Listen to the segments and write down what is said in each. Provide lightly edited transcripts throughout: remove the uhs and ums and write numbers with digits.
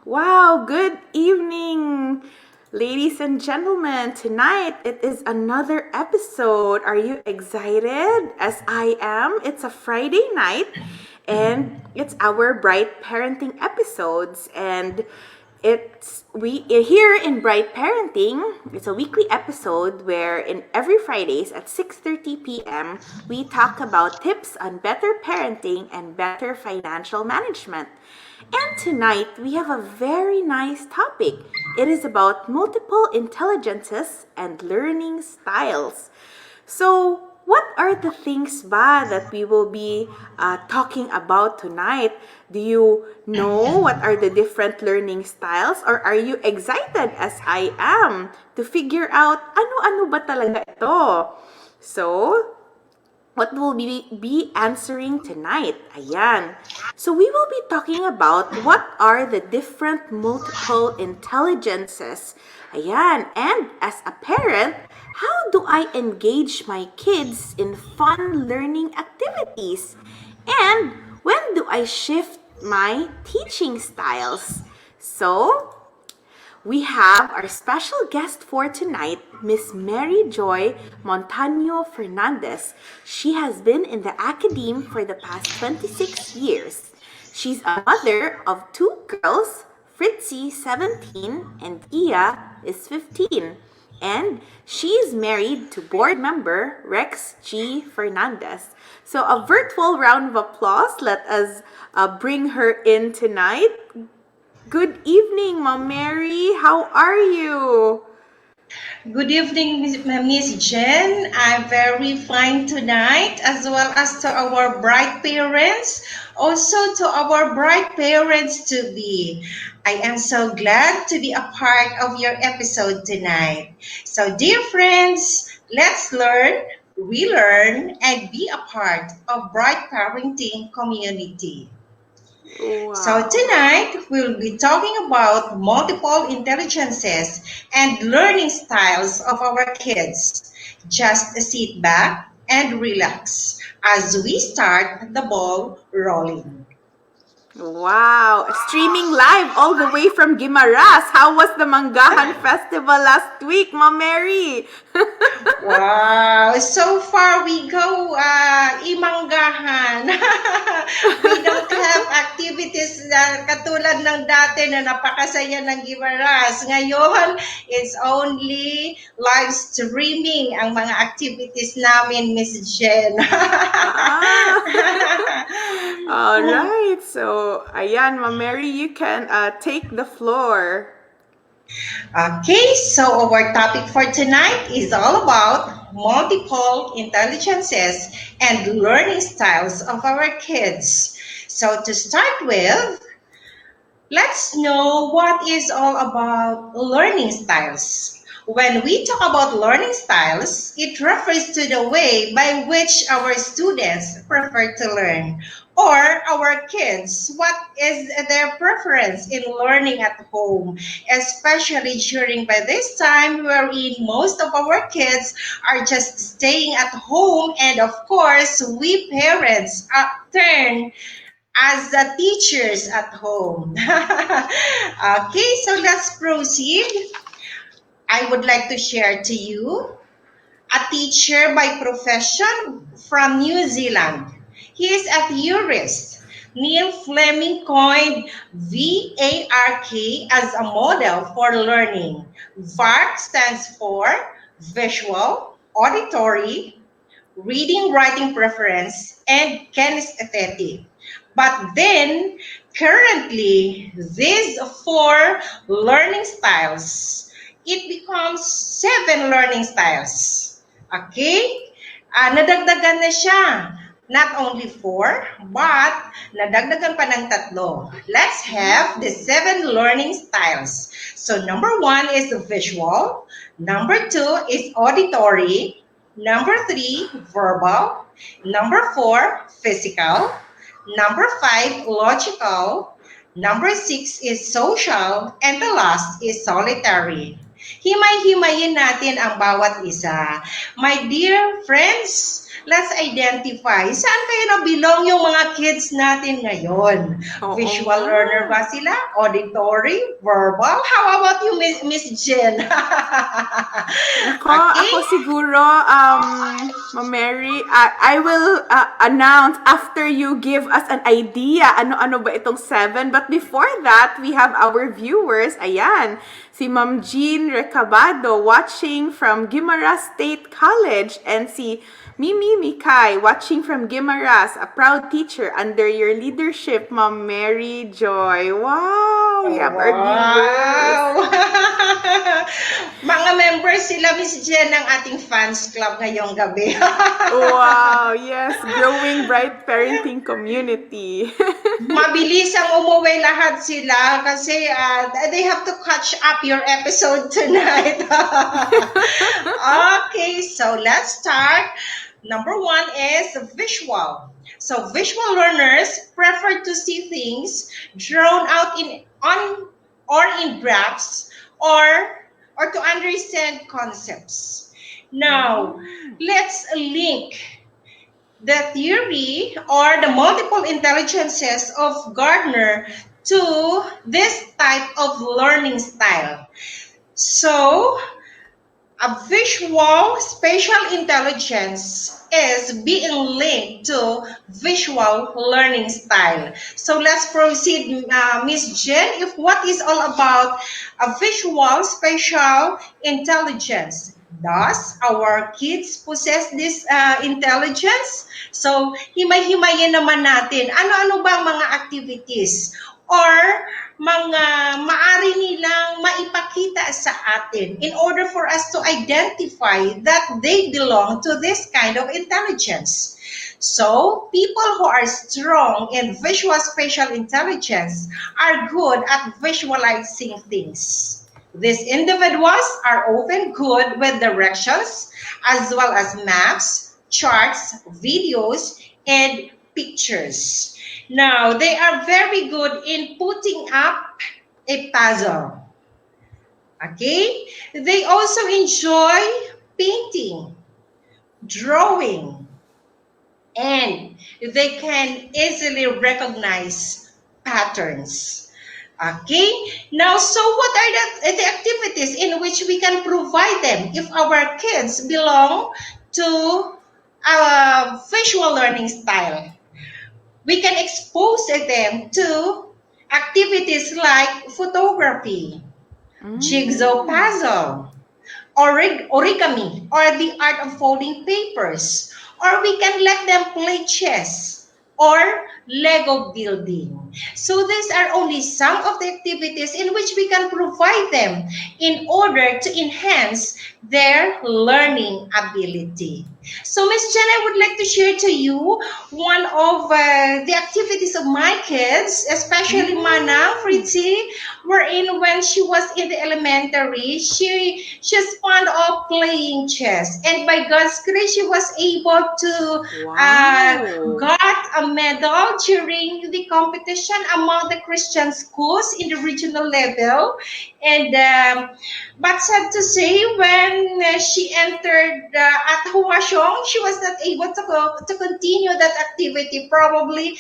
Wow, good evening, ladies and gentlemen. Tonight it is another episode. Are you excited? As I am. It's a Friday night and it's our Bright Parenting episodes, and it's we here in Bright Parenting. It's a weekly episode where in every Fridays at 6:30 p.m. we talk about tips on better parenting and better financial management. And tonight we have a very nice topic. It is about multiple intelligences and learning styles. So, what are the things ba that we will be talking about tonight? Do you know what are the different learning styles, or are you excited as I am to figure out ano-ano ba talaga ito? So, what will we be answering tonight? Ayan. So we will be talking about what are the different multiple intelligences. Ayan. And as a parent, how do I engage my kids in fun learning activities? And when do I shift my teaching styles? So, we have our special guest for tonight, Miss Mary Joy Montano Fernandez. She has been in the academe for the past 26 years. She's a mother of two girls, Fritzy, 17, and Ia is 15. And she is married to board member Rex G. Fernandez. So a virtual round of applause. Let us bring her in tonight. Good evening, Mom Mary. How are you? Good evening, Miss Jen. I'm very fine tonight, as well as to our bright parents, also to our bright parents to be. I am so glad to be a part of your episode tonight. So, dear friends, let's learn, relearn, and be a part of Bright Parenting community. Wow. So tonight we'll be talking about multiple intelligences and learning styles of our kids. Just sit back and relax as we start the ball rolling. Wow. Streaming live all the way from Guimaras. How was the Manggahan Festival last week, Mom Mary? Wow, so far we go imanggahan. We don't have activities na katulad ng dati na napakasaya ng Gimaras. Ngayon, it's only live streaming ang mga activities namin, Miss Jen. All right. So, ayan, Mom Mary, you can take the floor. Okay, so our topic for tonight is all about multiple intelligences and learning styles of our kids. So to start with, let's know what is all about learning styles. When we talk about learning styles, it refers to the way by which our students prefer to learn, or our kids, what is their preference in learning at home, especially during by this time wherein most of our kids are just staying at home, and of course we parents turn as the teachers at home. Okay, so let's proceed. I would like to share to you a teacher by profession from New Zealand. He is a theorist. Neil Fleming coined VARK as a model for learning. VARK stands for visual, auditory, reading, writing preference, and kinesthetic. But then, currently, these four learning styles, it becomes 7 learning styles. Okay? Nadagdagan na siya. Not only 4, but nadagdagan pa ng 3. Let's have the 7 learning styles. So, number 1 is visual. Number 2 is auditory. Number 3, verbal. Number 4, physical. Number 5, logical. Number 6 is social. And the last is solitary. Himay-himayin natin ang bawat isa. My dear friends, let's identify. Saan kaya na-belong yung mga kids natin ngayon? Oo Visual nga. learner ba sila? Auditory? Verbal? How about you, Miss Jen? Nako, Okay? ako siguro, Ma'am Mary, I will announce after you give us an idea ano-ano ba itong seven. But before that, we have our viewers. Ayan, si Ma'am Jean Recabado watching from Guimaras State College and si Mimi Mikay watching from Guimaras, a proud teacher under your leadership, Ma'am Mary Joy. Wow, we have our viewers. Wow! Mga members sila, Miss Jen, ng ating fans club ngayong gabi. Wow, yes, growing bright parenting community. Mabilis ang umuwi lahat sila kasi they have to catch up your episode tonight. Okay, so let's start. Number one is visual. So visual learners prefer to see things drawn out in on or in graphs or to understand concepts. Now, let's link the theory or the multiple intelligences of Gardner to this type of learning style. So, a visual spatial intelligence is being linked to visual learning style. So let's proceed, Miss Jen, if what is all about a visual spatial intelligence. Does our kids possess this intelligence? So, himay-himayin naman natin, ano-ano ba ang mga activities or mga maari nilang maipakita sa atin in order for us to identify that they belong to this kind of intelligence. So, people who are strong in visual spatial intelligence are good at visualizing things. These individuals are often good with directions as well as maps, charts, videos, and pictures. Now, they are very good in putting up a puzzle. Okay? They also enjoy painting, drawing, and they can easily recognize patterns. Okay, now so what are the activities in which we can provide them if our kids belong to a visual learning style? We can expose them to activities like photography, jigsaw puzzle, origami, or the art of folding papers. Or we can let them play chess or Lego building. So these are only some of the activities in which we can provide them in order to enhance their learning ability. So Miss Jen, I would like to share to you one of the activities of my kids, especially Mana Fritzi, wherein when she was in the elementary, she's fond of playing chess. And by God's grace, she was able to got a medal during the competition among the Christian schools in the regional level. And but sad to say, when she entered at Huashong, she was not able to continue that activity. Probably,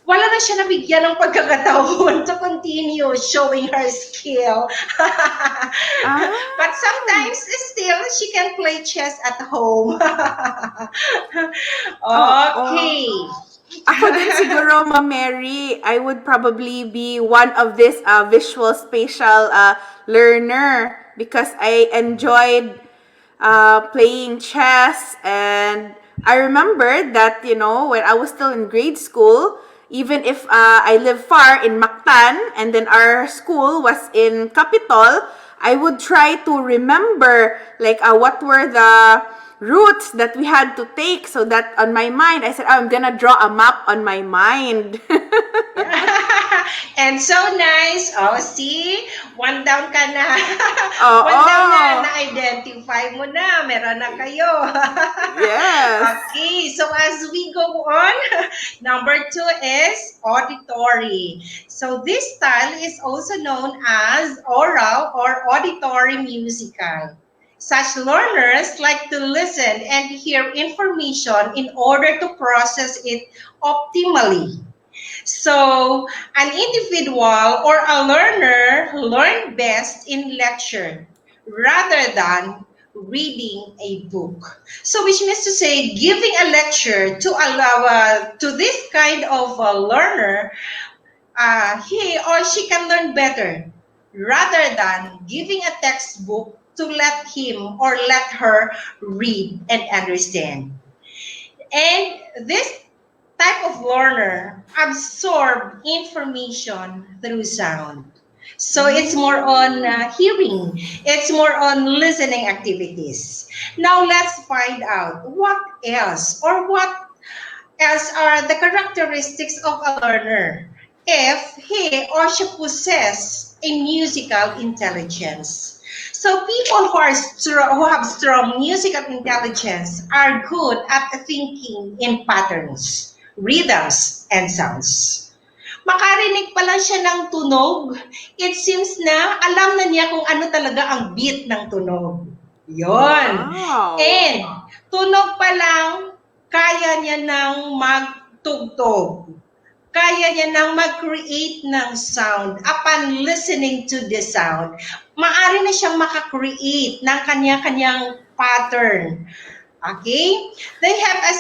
wala na siya nabigyan ng pagkakataon to continue showing her skill. But sometimes still, she can play chess at home. Okay. Ako din siguro, Ma'am Mary, I would probably be one of this visual spatial learner because I enjoyed playing chess, and I remember that, you know, when I was still in grade school, even if I live far in Mactan and then our school was in Capitol, I would try to remember like what were the routes that we had to take, so that on my mind, I said, I'm gonna draw a map on my mind. And so nice. Oh, see? One down ka na. Oo. One down na. Na-identify mo na. Meron na kayo. Yes. Okay. So as we go on, number 2 is auditory. So this style is also known as oral or auditory musical. Such learners like to listen and hear information in order to process it optimally. So, an individual or a learner learn best in lecture rather than reading a book. So, which means to say, giving a lecture to allow to this kind of a learner, he or she can learn better rather than giving a textbook to let him or let her read and understand. And this type of learner absorb information through sound. So it's more on Mm. hearing, it's more on listening activities. Now let's find out what else or what else are the characteristics of a learner if he or she possess a musical intelligence. So people who have strong musical intelligence are good at thinking in patterns, rhythms, and sounds. Makarinig pa lang siya ng tunog, it seems na alam na niya kung ano talaga ang beat ng tunog. Yon. Wow. And tunog pa lang, kaya niya nang magtugtog. Kaya niya nang mag-create ng sound upon listening to the sound. Maari na siyang makakreate ng kanya-kanyang pattern. Okay? They have a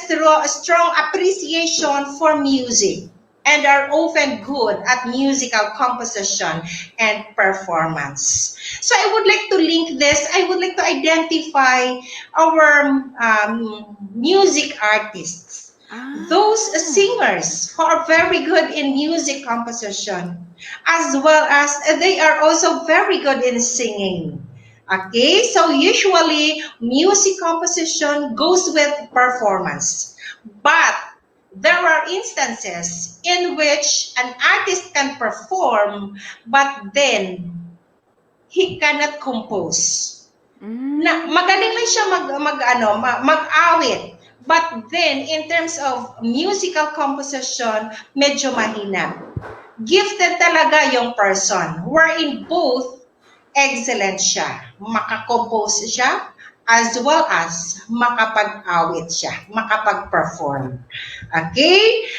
strong appreciation for music and are often good at musical composition and performance. So I would like to link this. I would like to identify our music artists, those Ah. singers who are very good in music composition, as well as they are also very good in singing. Okay, so usually music composition goes with performance, but there are instances in which an artist can perform, but then he cannot compose. Na Mm. magaling lang siya mag-awit. But then, in terms of musical composition, medyo mahina. Gifted talaga yung person, wherein both excellent siya. Makakompose siya, as well as makapag-awit siya, makapag-perform. Okay?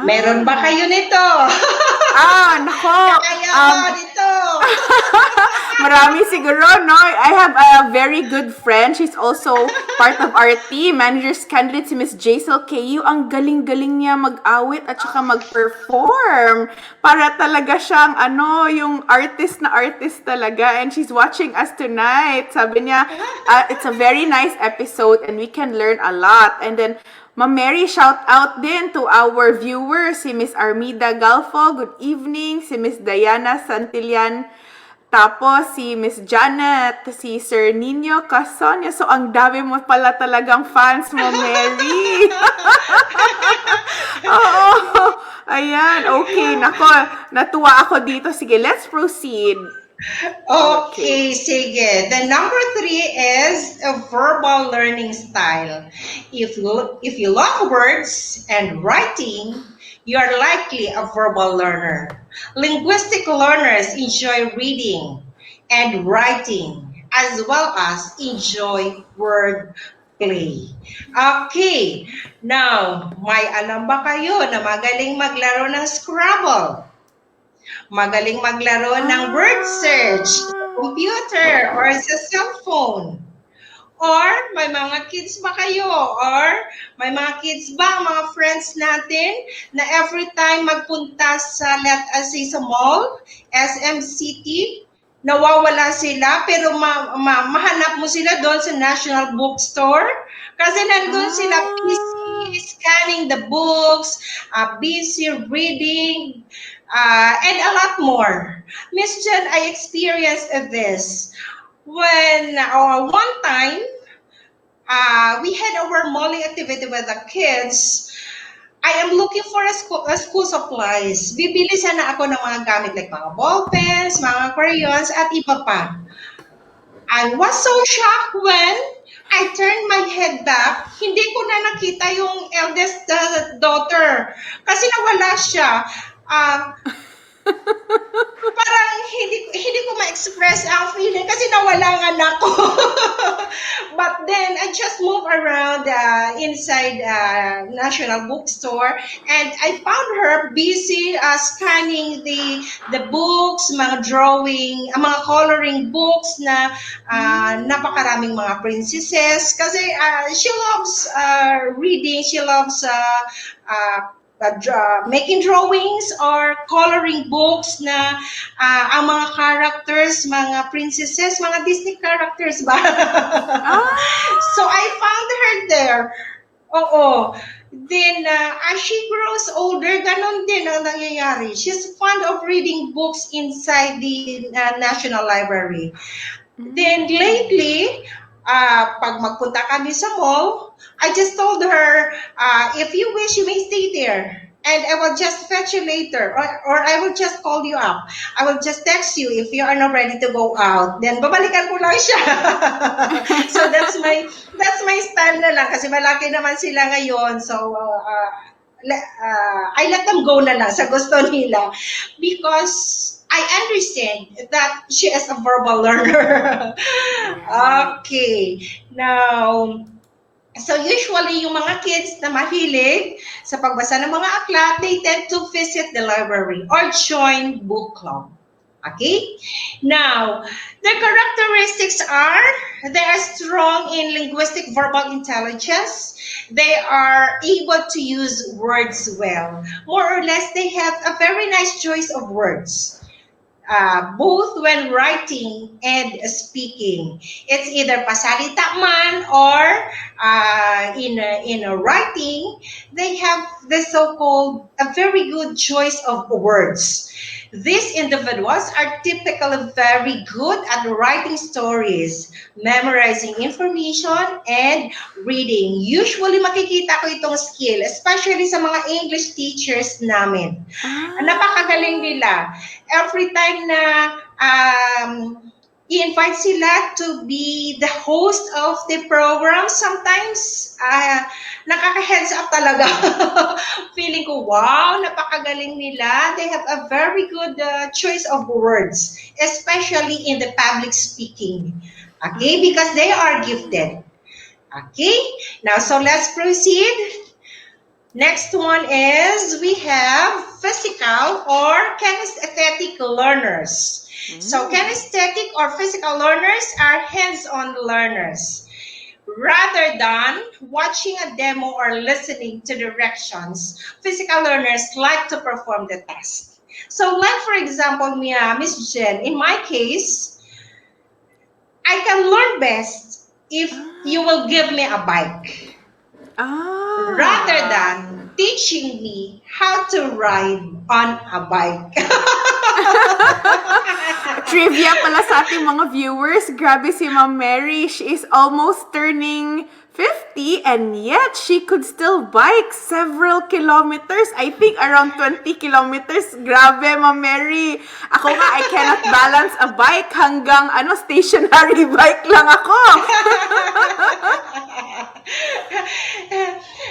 Meron ba Ah. kayo nito? Ah, nako. Kaya Um, mo nito? Marami siguro, no? I have a very good friend. She's also part of our team. Manager's candidate si Miss Jaisal KU. Ang galing-galing niya mag-awit at saka mag-perform. Para talaga siyang, yung artist na artist talaga. And she's watching us tonight. Sabi niya, it's a very nice episode and we can learn a lot. And then, Ma'am Mary, shout out din to our viewers, si Miss Armida Galfo, good evening, si Miss Diana Santillan, tapos si Miss Janet, si Sir Nino Casonyo. So, ang dami mo pala talagang fans mo, Mary. Oo. Ayan, okay. Nako, natuwa ako dito. Sige, let's proceed. Okay, sige. The number 3 is a verbal learning style. If you love words and writing, you are likely a verbal learner. Linguistic learners enjoy reading and writing as well as enjoy word play. Okay, now, may alam ba kayo na magaling maglaro ng Scrabble? Magaling maglaro ng word search sa Ah. computer or sa cellphone. Or may mga kids ba kayo? Or may mga kids ba, mga friends natin, na every time magpunta sa, let us say, sa mall, SM City, nawawala sila, pero mahanap mo sila doon sa National Bookstore. Kasi nandun sila busy scanning the books, busy reading, and a lot more. Miss Jen, I experienced this when one time we had our mauling activity with the kids. I am looking for a school supplies. Bibili sana ako ng mga gamit like mga ball pens, mga crayons, at iba pa. I was so shocked when I turned my head back. Hindi ko na nakita yung eldest daughter. Kasi nawala siya. Parang hindi ko ma-express ang feeling kasi nawala ang anak ko. But then I just moved around inside National Bookstore, and I found her busy scanning the books, mga drawing, mga coloring books na napakaraming mga princesses. Kasi she loves reading, she loves making drawings or coloring books na ang mga characters, mga princesses, mga Disney characters ba? So Ah! I found her there. Oo. Then, as she grows older, ganon din ang nangyayari. She's fond of reading books inside the National Library. Then lately, pag magpunta kami sa mall, I just told her, if you wish, you may stay there. And I will just fetch you later, or I will just call you up. I will just text you if you are not ready to go out. Then babalikan ko lang siya. So that's my style na lang kasi malaki naman sila ngayon. So I let them go na lang sa gusto nila because I understand that she is a verbal learner. Right. Okay. Now, so usually yung mga kids na mahilig sa pagbasa ng mga aklat, they tend to visit the library or join book club. Okay? Now, their characteristics are they are strong in linguistic verbal intelligence. They are able to use words well. More or less, they have a very nice choice of words. Both when writing and speaking. It's either pasalita man or in a writing, they have the so-called a very good choice of words. These individuals are typically very good at writing stories, memorizing information, and reading. Usually makikita ko itong skill, especially sa mga English teachers namin. Napakagaling nila. Every time na i-invite sila to be the host of the program, sometimes nakaka-heads up talaga. Feeling ko, wow, napakagaling nila. They have a very good choice of words, especially in the public speaking. Okay, because they are gifted. Okay, now so let's proceed. Next one is we have physical or kinesthetic learners. So kinesthetic or physical learners are hands-on learners. Rather than watching a demo or listening to directions, physical learners like to perform the task. So like for example, Miss Jen, in my case, I can learn best if you will give me a bike. Rather than teaching me how to ride on a bike. Trivia pala sa ating mga viewers, grabe si Ma'am Mary. She is almost turning 50 and yet she could still bike several kilometers. I think around 20 kilometers. Grabe, Ma'am Mary. Ako nga, I cannot balance a bike hanggang stationary bike lang ako.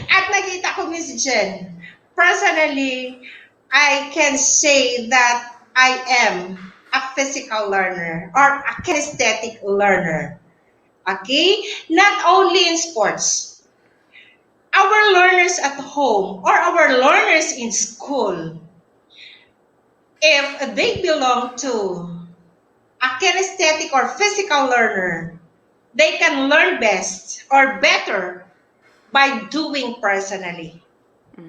At nakita ko, Miss Jen, personally, I can say that I am a physical learner or a kinesthetic learner. Okay? Not only in sports. Our learners at home or our learners in school, if they belong to a kinesthetic or physical learner, they can learn best or better by doing personally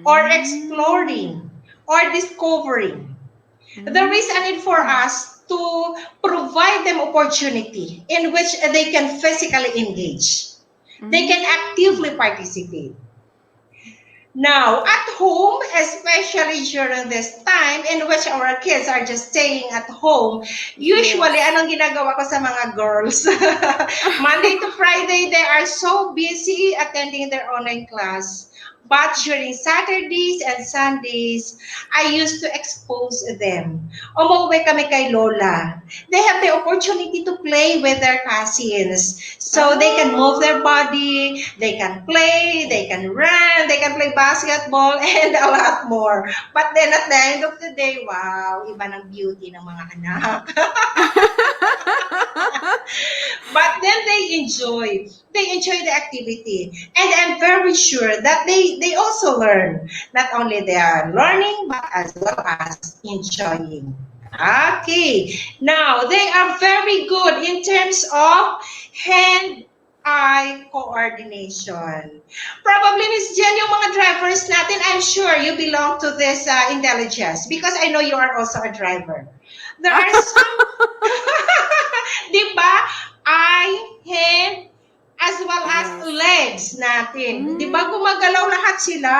or exploring or discovering. There is a need for us to provide them opportunity in which they can physically engage. They can actively participate. Now, at home, especially during this time in which our kids are just staying at home, usually, anong ginagawa ko sa mga girls? Monday to Friday, they are so busy attending their online class. But during Saturdays and Sundays, I used to expose them. Umuwi kami kay Lola. They have the opportunity to play with their cousins. So they can move their body, they can play, they can run, they can play basketball, and a lot more. But then at the end of the day, wow, iba ng beauty ng mga anak. But then they enjoy the activity, and I'm very sure that they also learn. Not only they are learning, but as well as enjoying. Okay, now they are very good in terms of hand-eye coordination. Probably, Miss Jen, yung mga drivers natin, I'm sure you belong to this intelligence because I know you are also a driver. There are some, di ba? Eye, hand, as well as Yes. legs natin. Di ba Mm. gumagalaw lahat sila?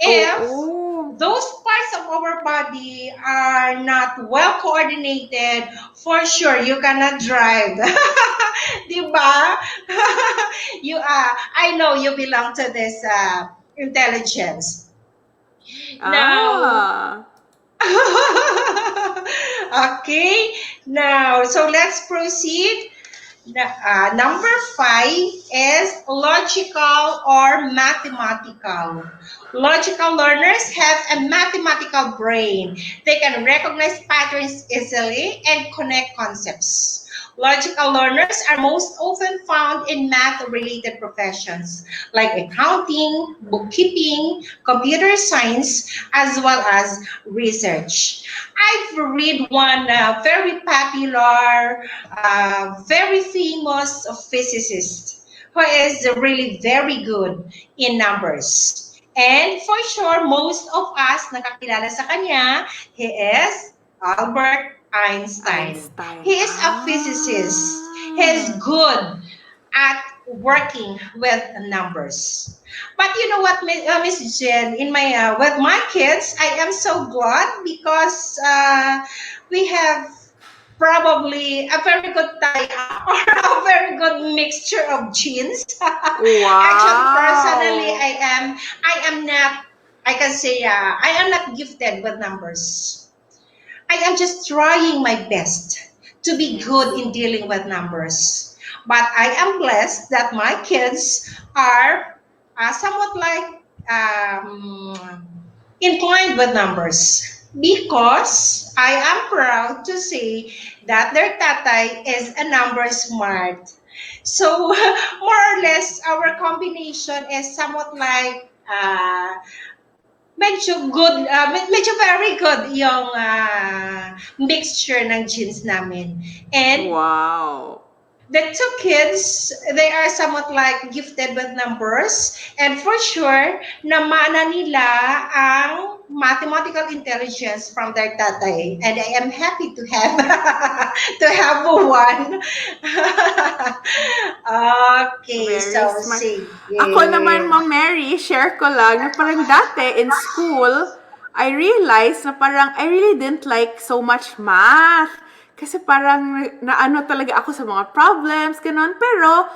If Oo. those parts of our body are not well coordinated, for sure you cannot drive. Di ba? I know you belong to this intelligence. Now, Ah. okay, now, so let's proceed. Number 5 is logical or mathematical. Logical learners have a mathematical brain. They can recognize patterns easily and connect concepts. Logical learners are most often found in math-related professions like accounting, bookkeeping, computer science, as well as research. I've read one very popular, very famous physicist who is really very good in numbers. And for sure, most of us nakakilala sa kanya, he is Albert Einstein. Einstein. He is a physicist. He is Ah. good at working with numbers. But you know what, Miss Jen, in my with my kids, I am so glad because we have probably a very good tie or a very good mixture of genes. Actually, personally, Wow. I am not. I can say I am not gifted with numbers. I am just trying my best to be good Yes. in dealing with numbers. But I am blessed that my kids are somewhat like inclined with numbers because I am proud to say that their tatay is a number smart. So more or less our combination is somewhat like medyo good, medyo very good yung mixture ng genes namin. And Wow. the two kids, they are somewhat like gifted with numbers. And for sure, namana nila ang mathematical intelligence from their tatay. And I am happy to have to have one. Okay, Very so smart. Ako naman, sige. Ma'am Mary, share ko lang na parang dati in school, I realized na parang I really didn't like so much math. Kasi parang naano talaga ako sa mga problems, ganun. Pero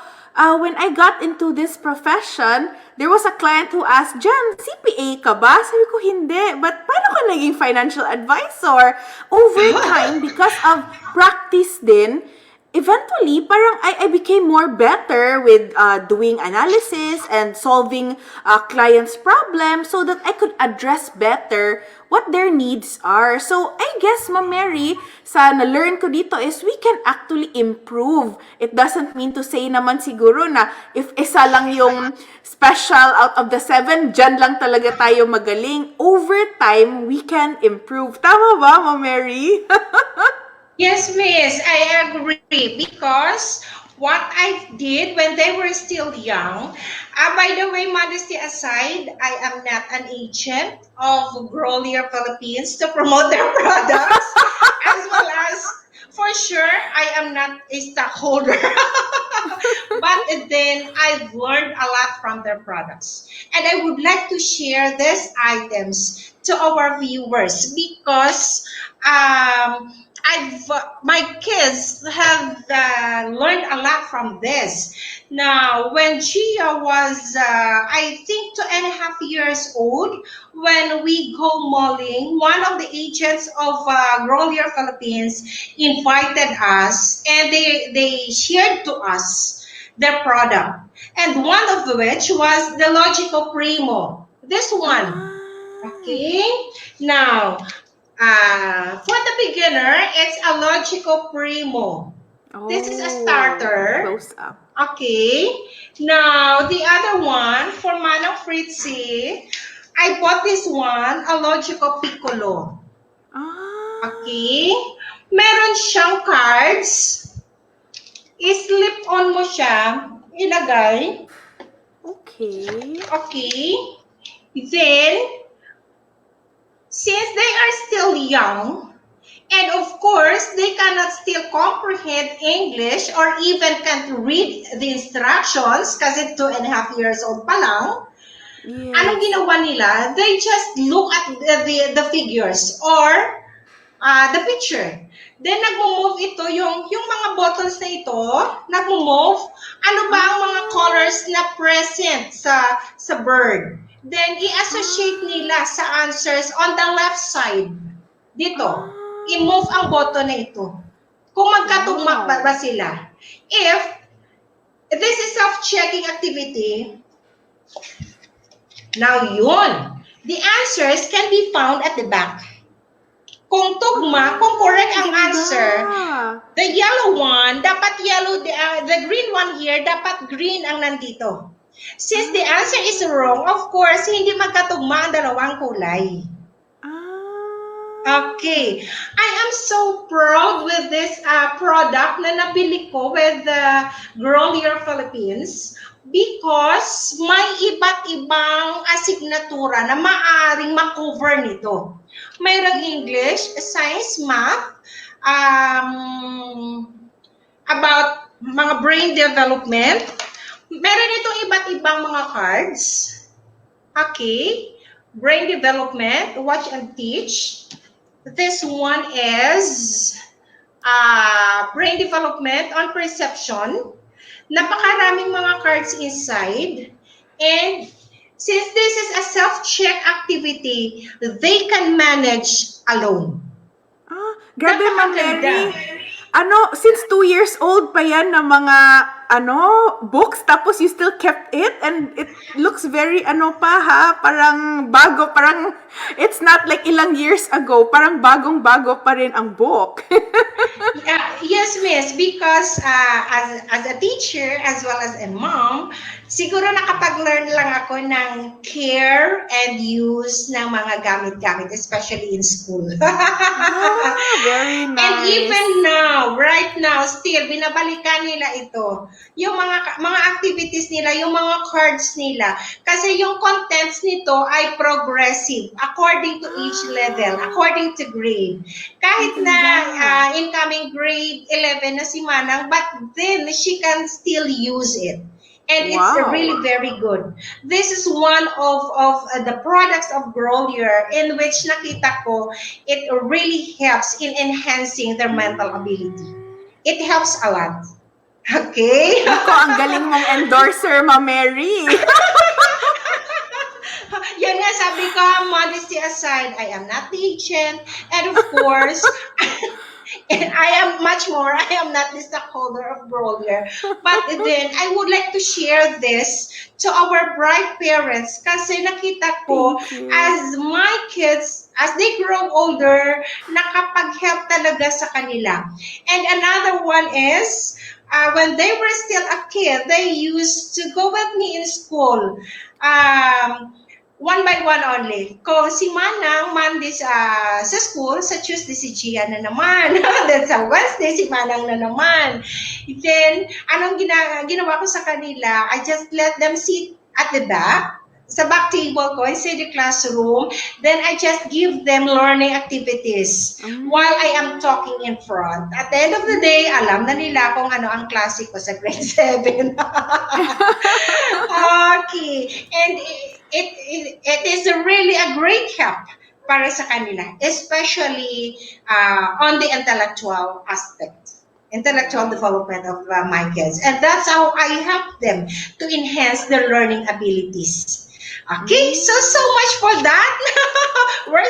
when I got into this profession, there was a client who asked, Jen, CPA ka ba? Sabi ko, hindi. But paano ka naging financial advisor? Over time, because of practice din, eventually, parang I became more better with doing analysis and solving clients' problems so that I could address better what their needs are. So, I guess, Ma'am Mary, sa na-learn ko dito is we can actually improve. It doesn't mean to say naman siguro na if isa lang yung special out of the 7, dyan lang talaga tayo magaling. Over time, we can improve. Tama ba, Ma'am Mary? Yes, miss, I agree because what I did when they were still young, by the way, modesty aside, I am not an agent of Grolier Philippines to promote their products, as well as for sure, I am not a stockholder. But then I've learned a lot from their products. And I would like to share these items to our viewers because my kids have learned a lot from this. Now, when Gia was, I think, 2.5 years old, when we go malling, one of the agents of Grolier Philippines invited us, and they shared to us their product, and one of which was the Logico Primo. This one, Ah. okay. Now, for the beginner, it's a Logico Primo. This is a Oh, starter. close up. Okay. Now, the other one for Manang Fritzy, I bought this one, a Logico Piccolo. Ah, Okay. Meron siyang cards. I-slip on mo siya. Ilagay. okay. Okay. Then, since they are still young, and of course, they cannot still comprehend English or even can't read the instructions kasi 2.5 years old pa lang, anong Yes. ginawa nila? They just look at the figures or the picture. Then nagmo-move ito, yung mga buttons na ito, nagmo-move. Ano ba ang mga Ah, colors na present sa bird? Then i-associate ah, nila sa answers on the left side. Dito. I-move ah. ang button na ito. Kung magkatugma ba Wow. sila. If this is self-checking activity, now yun. The answers can be found at the back. Kung tugma, kung Ah, correct ang ganda. answer, the yellow one, dapat yellow, the green one here, dapat green ang nandito. Since the answer is Ah, wrong, of course, hindi magkatugma ang dalawang kulay. ah. Okay. I am so proud with this product na nabili ko with Grow Your Philippines because may iba't ibang asignatura na maaaring makover nito. Mayroong English, Mm. Science, Math, um, about mga brain development. Meron itong iba't ibang mga cards. Okay. Brain development, watch and teach. This one is brain development on perception. Napakaraming mga cards inside. And since this is a self-check activity, they can manage alone. Ah, grabe, Ma'am Napakaganda. Mary. Ano, since 2 years old pa yan na mga, books, tapos you still kept it, and it looks very, pa ha, parang bago, parang, it's not like ilang years ago, parang bagong-bago pa rin ang book. Yes, miss, because as a teacher as well as a mom, siguro nakapag-learn lang ako ng care and use ng mga gamit-gamit, especially in school. Ah, very And even nice. now, right now, still, binabalikan nila ito. Yung mga activities nila, yung mga cards nila. Kasi yung contents nito ay progressive according to each level, Ah, according to grade. ang Kahit na ganda. incoming grade 11 na si Manang, but then she can still use it. And it's really Wow. very good. This is one of the products of Grolier in which nakita ko it really helps in enhancing their mental ability. Mm. It helps a lot. Okay? Nako, ang galing mong endorser, Ma Mary. Yan nga, sabi ko, modesty aside, I am not the agent. And of course, and I am much more, I am not the stockholder of Grolier. But then, I would like to share this to our bright parents kasi nakita ko Thank you. as my kids, as they grow older, nakapag-help talaga sa kanila. And another one is, when they were still a kid, they used to go with me in school. One by one only. Kung si Manang, Monday sa school, sa Tuesday si Gia na naman. Then sa Wednesday, si Manang na naman. Then, anong ginawa ko sa kanila, I just let them sit at the back, sa back table ko, inside the classroom. Then, I just give them learning activities while I am talking in front. At the end of the day, alam na nila kung ano ang klase ko sa grade 7. Okay. And it is really a great help para sa kanila, especially on the intellectual development of my kids. And that's how I help them to enhance their learning abilities. Okay, so Mm. much for that. we're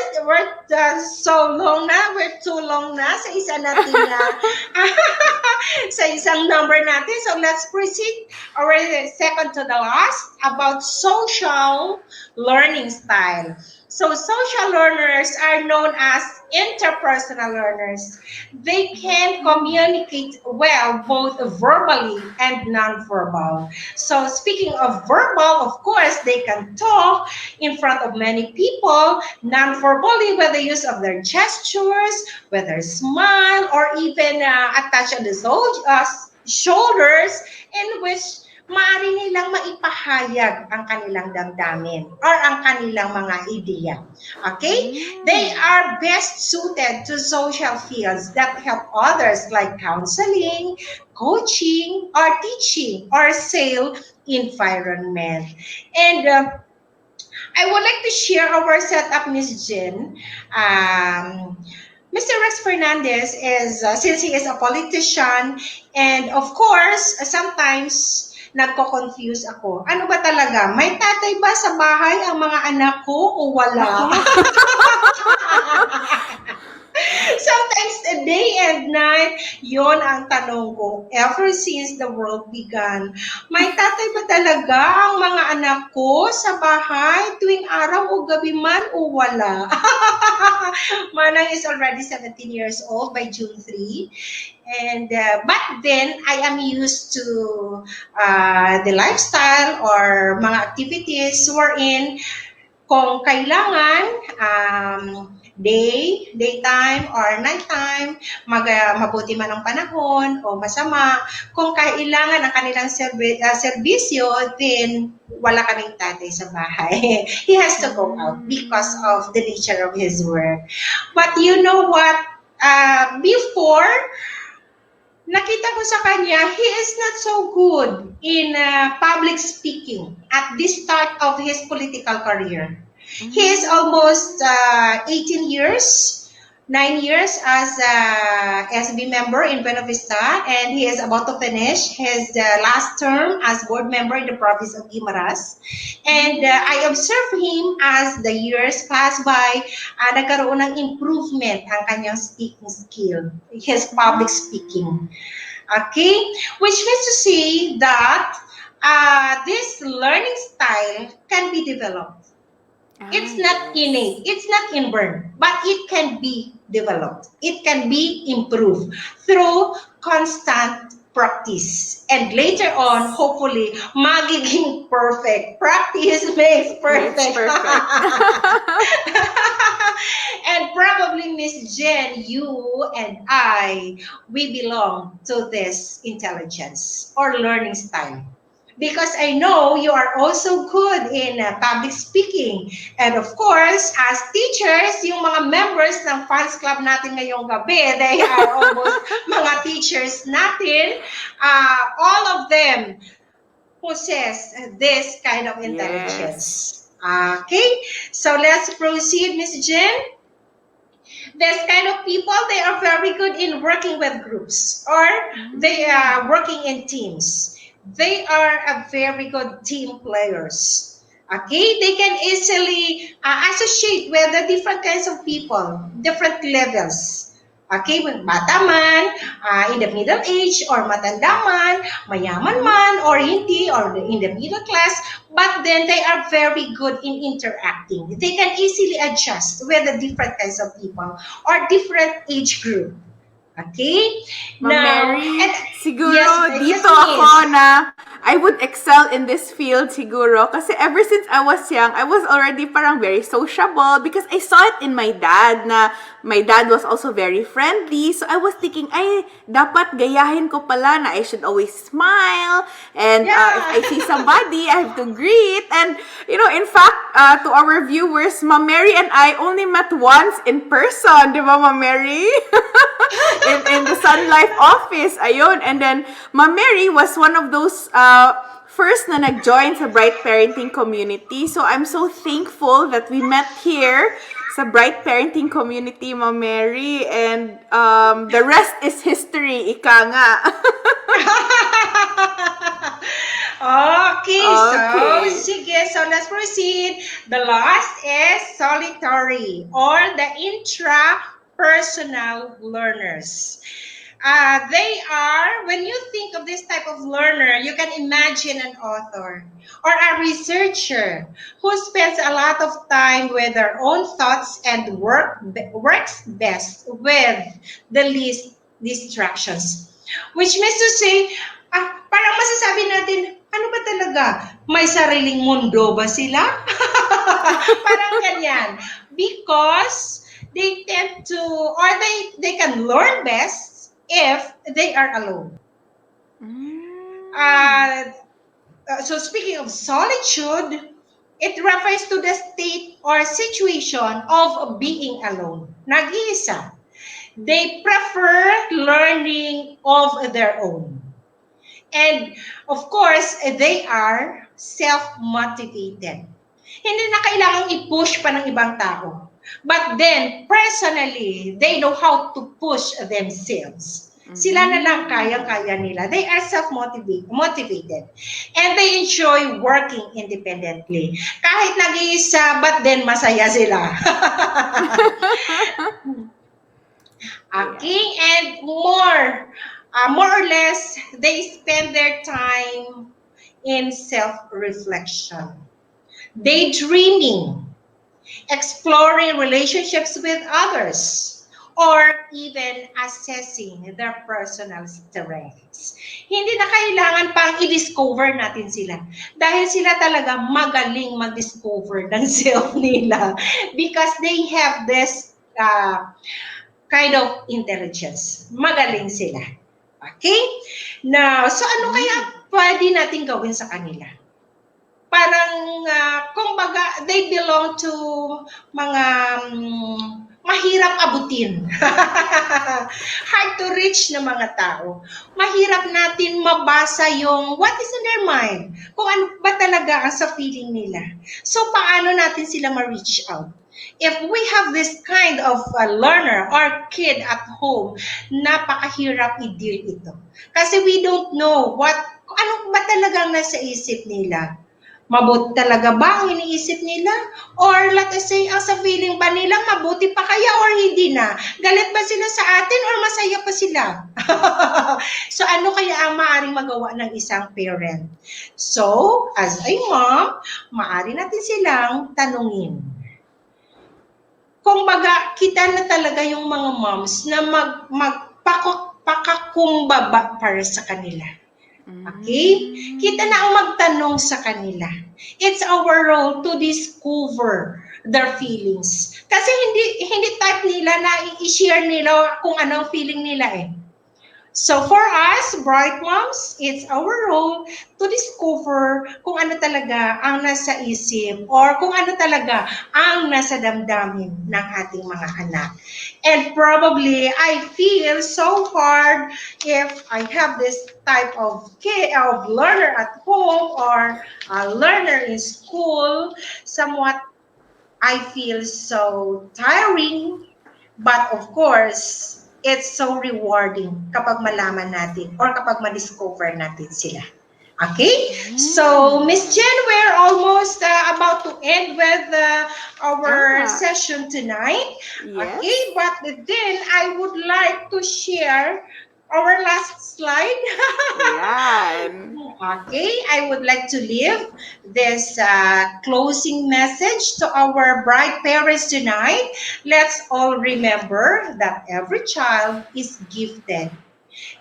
so long na, we're too long na sa isa nating sa isang number natin. So let's proceed our second to the last about social learning style. So social learners are known as interpersonal learners. They can communicate well both verbally and non-verbal. So speaking of verbal, of course, they can talk in front of many people, non-verbally with the use of their gestures, whether smile or even a touch on the shoulders, in which maaari nilang maipahayag ang kanilang damdamin or ang kanilang mga ideya. Okay? They Mm. are best suited to social fields that help others like counseling, coaching, or teaching or sale environment. And I would like to share our setup, Miss Jen. Mr. Rex Fernandez is, since he is a politician, and of course, sometimes nagko-confuse ako. Ano ba talaga? May tatay ba sa bahay ang mga anak ko o wala? Nako. Sometimes day and night, yon ang tanong ko. Ever since the world began, may tatay ba talaga ang mga anak ko sa bahay tuwing araw o gabi man o wala? Manang is already 17 years old by June 3. And but then, I am used to the lifestyle or mga activities wherein kung kailangan daytime or nighttime, mabuti man ang panahon o masama, kung kailangan ang kanilang serbisyo, then wala kaming tatay sa bahay. He has to go out because of the nature of his work. But you know what? Before, nakita ko sa kanya, he is not so good in public speaking at the start of his political career. He is almost 18 years, 9 years as a SB member in Buena Vista, and he is about to finish his last term as board member in the province of Guimaras. And I observed him as the years pass by, nagkaroon ng improvement ang kanyang speaking skill, his public speaking. Okay? Which means to say that this learning style can be developed. It's not Yes. innate, it's not inborn, but it can be developed. It can be improved through constant practice. And later on, Yes. hopefully, magiging perfect. Practice makes Makes perfect. perfect. And probably, Miss Jen, you and I, we belong to this intelligence or learning style. Because I know you are also good in public speaking. And of course, as teachers, yung mga members ng fans club natin ngayong gabi, they are almost mga teachers natin. All of them possess this kind of Yes. intelligence. Okay, so let's proceed, Miss Jen. This kind of people, they are very good in working with groups or they are working in teams. They are a very good team players. Okay, they can easily associate with the different kinds of people, different levels. Okay, bata man, in the middle age, or matanda man, mayaman man, or hindi, or in the middle class, but then they are very good in interacting. They can easily adjust with the different kinds of people or different age group. Okay? Ma'am Now, Mary, and siguro yes, dito miss. ako na I would excel in this field siguro kasi ever since I was young, I was already parang very sociable because I saw it in my dad na my dad was also very friendly. So I was thinking, ay, dapat gayahin ko pala na I should always smile and if I Yeah. see somebody, I have to greet. And, in fact, to our viewers, Ma'am Mary and I only met once in person, di ba, Ma'am Mary? in the Sun Life office, ayun. And then, Ma'am Mary was one of those first na nag-join sa Bright Parenting community. So, I'm so thankful that we met here sa Bright Parenting community, Ma'am Mary. And the rest is history, ika nga. Okay, so Okay. sige, so let's proceed. The last is solitary or the intrapersonal learners. They are, when you think of this type of learner, you can imagine an author or a researcher who spends a lot of time with their own thoughts and works best with the least distractions. Which means to say, parang masasabi natin, ano ba talaga? May sariling mundo ba sila? Parang ganyan. Because they tend to, or they can learn best if they are alone. Mm. So speaking of solitude, it refers to the state or situation of being alone. Nag-iisa. They prefer learning of their own. And of course, they are self-motivated. Hindi na kailangang i-push pa ng ibang tao. But then, personally, they know how to push themselves. Sila na lang kayang-kaya nila. They are self-motivated. And they enjoy working independently. Kahit nag-iisa, but then masaya sila. Okay, and more or less, they spend their time in self-reflection, daydreaming, exploring relationships with others, or even assessing their personal strengths. Hindi na kailangan pang i-discover natin sila dahil sila talaga magaling mag-discover ng self nila because they have this kind of intelligence. Magaling sila. Okay? Now, so ano kaya pwede natin gawin sa kanila? Parang, kumbaga, they belong to mga mahirap abutin. Hard to reach na mga tao. Mahirap natin mabasa yung what is in their mind. Kung ano ba talaga ang sa feeling nila. So, paano natin sila ma-reach out? If we have this kind of learner or kid at home, napakahirap i-deal ito. Kasi we don't know kung ano ba talagang nasa isip nila. Mabuti talaga ba ang iniisip nila? Or let us say, ang sa feeling ba nila, mabuti pa kaya or hindi na? Galit ba sila sa atin or masaya pa sila? So ano kaya ang maaaring magawa ng isang parent? So, as a mom, maaari natin silang tanungin. Kung baga, kita na talaga yung mga moms na magpakakumbaba para sa kanila. Okay? Kita na ang magtanong sa kanila. It's our role to discover their feelings. Kasi hindi type nila na i-share nila kung anong feeling nila eh. So for us, bright moms, it's our role to discover kung ano talaga ang nasa isip or kung ano talaga ang nasa damdamin ng ating mga anak. And probably, I feel so hard if I have this type of learner at home or a learner in school. Somewhat, I feel so tiring, but of course, it's so rewarding kapag malaman natin or kapag ma-discover natin sila. Okay? So, Miss Jen, we're almost about to end with our session tonight. Yes. Okay, but then I would like to share our last slide. Yan. Okay, I would like to leave this closing message to our bright parents tonight. Let's all remember that every child is gifted.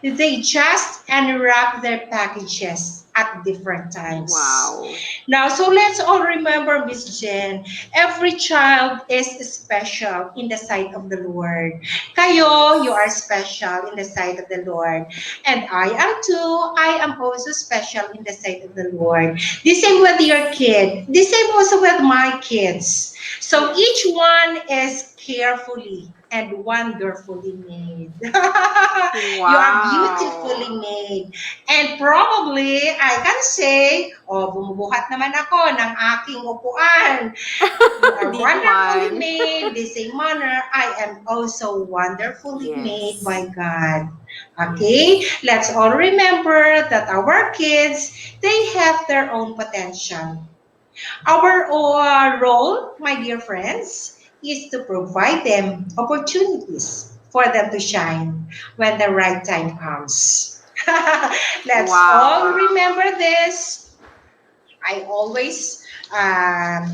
They just unwrap their packages at different times. Wow. Now, so let's all remember, Miss Jen, every child is special in the sight of the Lord. Kayo, you are special in the sight of the Lord. And I am too. I am also special in the sight of the Lord. The same with your kid. The same also with my kids. So each one is carefully and wonderfully made. You are beautifully made. And probably, I can say, bumubuhat naman ako ng aking upuan. You are wonderfully made. The same manner, I am also wonderfully made by God. Okay? Let's all remember that our kids, they have their own potential. Our role, my dear friends, is to provide them opportunities for them to shine when the right time comes. Let's all Wow. remember this. I always, um,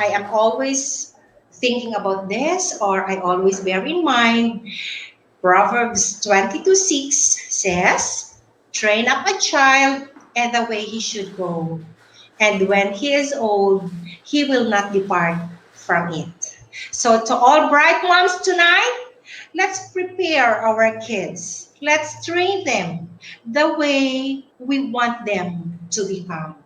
I am always thinking about this, or I always bear in mind Proverbs 22:6 says, train up a child in the way he should go, and when he is old, he will not depart from it. So, to all bright moms tonight, let's prepare our kids. Let's train them the way we want them to become.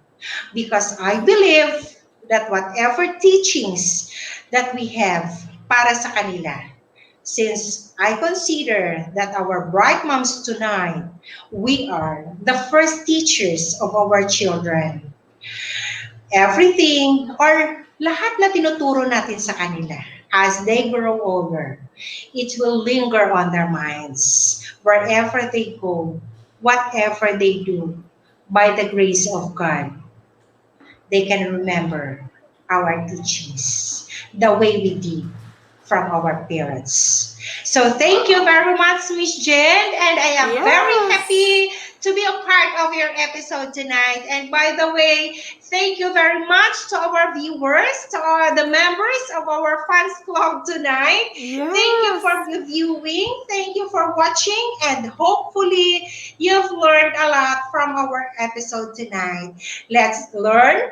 Because I believe that whatever teachings that we have para sa kanila, since I consider that our bright moms tonight, we are the first teachers of our children. Everything or lahat na tinuturo natin sa kanila as they grow older, it will linger on their minds wherever they go, whatever they do, by the grace of God they can remember our teachings the way we did from our parents. So thank you very much, Miss Jen, and I am very Yes. happy to be a part of your episode tonight. And by the way, thank you very much to our viewers, to all the members of our fans club tonight. Thank you Yes. for viewing, thank you for watching, and hopefully you've learned a lot from our episode tonight. Let's learn,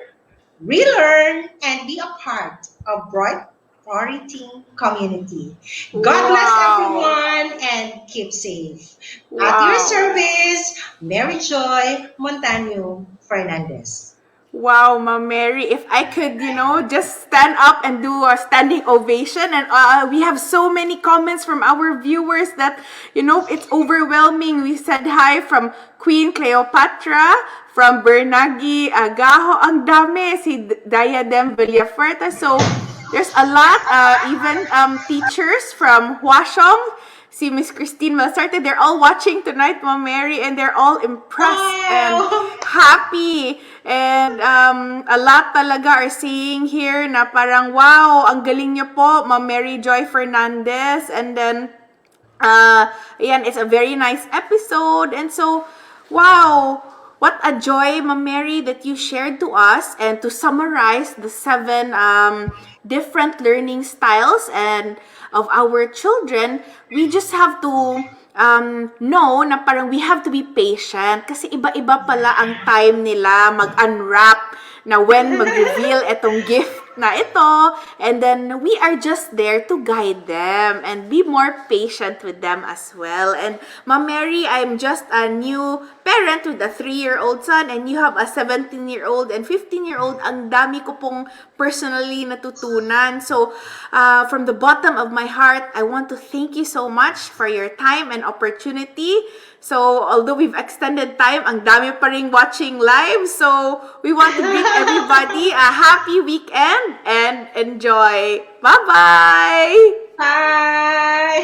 relearn, and be a part of Bright Parenting community. God bless Wow. everyone and keep safe. At your Wow. service, Mary Joy Montaño Fernandez. Wow, Ma'am Mary, if I could, just stand up and do a standing ovation. And we have so many comments from our viewers that, it's overwhelming. We said hi from Queen Cleopatra, from Bernagi Agaho. Ang dami, si Diadem Villafuerte. So, there's a lot, even teachers from Huashong, si Miss Christine Malsarte, they're all watching tonight, Ma'am Mary, and they're all impressed and Wow! happy. And a lot talaga are saying here na parang, wow, ang galing niyo po, Ma'am Mary Joy Fernandez. And then, ayan, it's a very nice episode. And so, wow, what a joy, Ma'am Mary, that you shared to us. And to summarize the 7 different learning styles and of our children, we just have to know na parang we have to be patient kasi iba-iba pala ang time nila mag-unwrap na when mag-reveal itong gift na ito, and then we are just there to guide them and be more patient with them as well. And Ma'am Mary, I'm just a new parent with a 3-year-old son, and you have a 17-year-old and 15-year-old. Ang dami ko pong personally natutunan. So, from the bottom of my heart, I want to thank you so much for your time and opportunity. So, although we've extended time, ang dami pa ring watching live. So, we want to greet everybody a happy weekend and enjoy. Bye-bye! Bye!